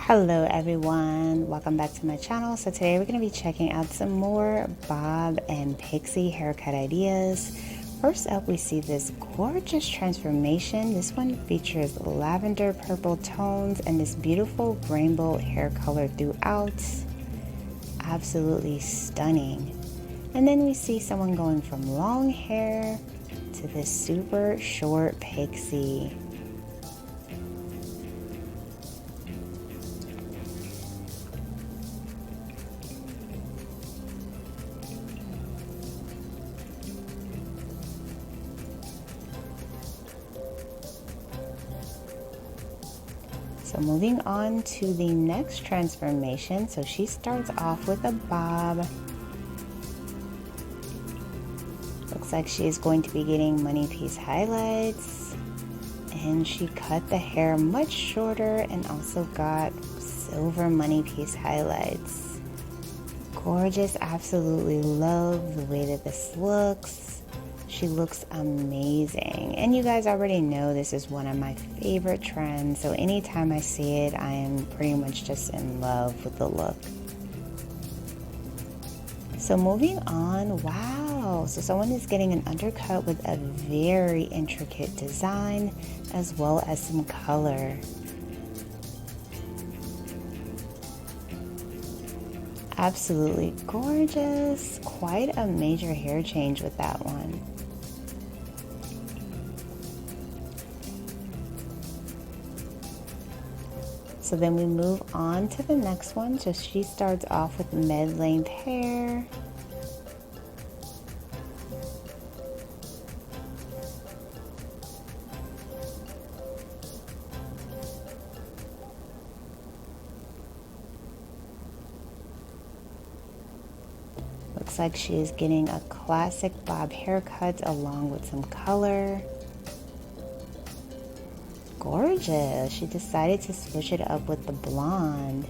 Hello everyone, welcome back to my channel. So today we're going to be checking out some more Bob and Pixie haircut ideas. First up, we see this gorgeous transformation. This one features lavender purple tones and this beautiful rainbow hair color throughout. Absolutely stunning. And then we see someone going from long hair to this super short pixie. So moving on to the next transformation. So she starts off with a bob. Looks like she is going to be getting money piece highlights. And she cut the hair much shorter and also got silver money piece highlights. Gorgeous, absolutely love the way that this looks. She looks amazing, and you guys already know this is one of my favorite trends, so anytime I see it, I am pretty much just in love with the look. So moving on, wow, so someone is getting an undercut with a very intricate design as well as some color. Absolutely gorgeous, quite a major hair change with that one. So then we move on to the next one. So she starts off with mid-length hair. Looks like she is getting a classic bob haircut along with some color. Gorgeous. She decided to switch it up with the blonde.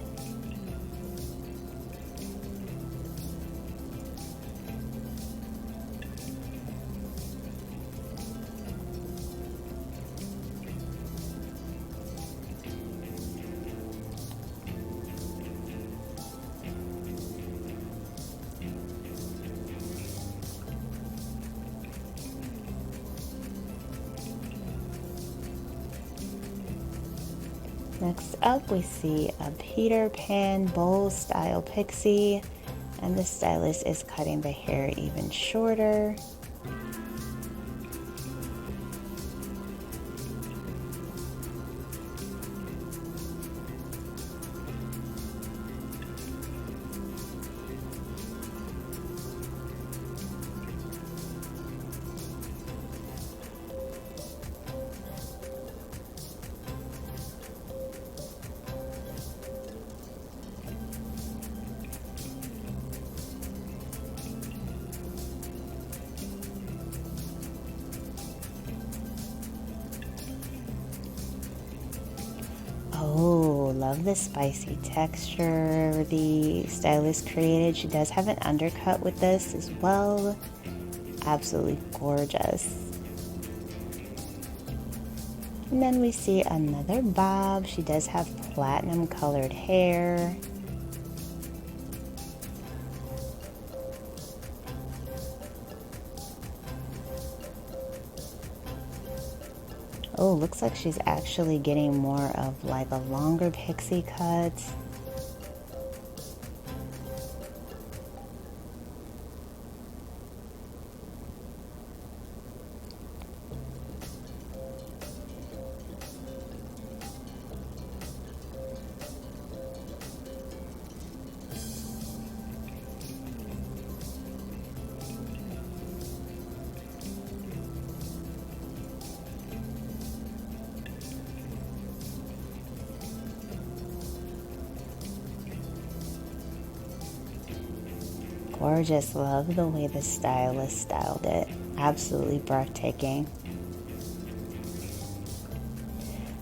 Next up, we see a Peter Pan bowl style pixie, and the stylist is cutting the hair even shorter. Oh, love the spicy texture the stylist created. She does have an undercut with this as well. Absolutely gorgeous. And then we see another bob. She does have platinum colored hair. Oh, looks like she's actually getting more of like a longer pixie cut. Gorgeous, love the way the stylist styled it. Absolutely breathtaking.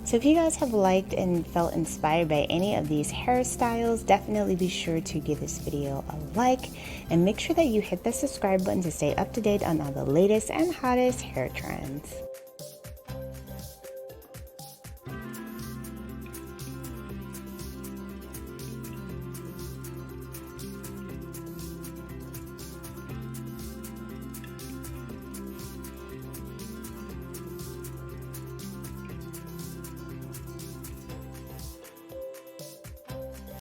So if you guys have liked and felt inspired by any of these hairstyles, definitely be sure to give this video a like and make sure that you hit the subscribe button to stay up to date on all the latest and hottest hair trends.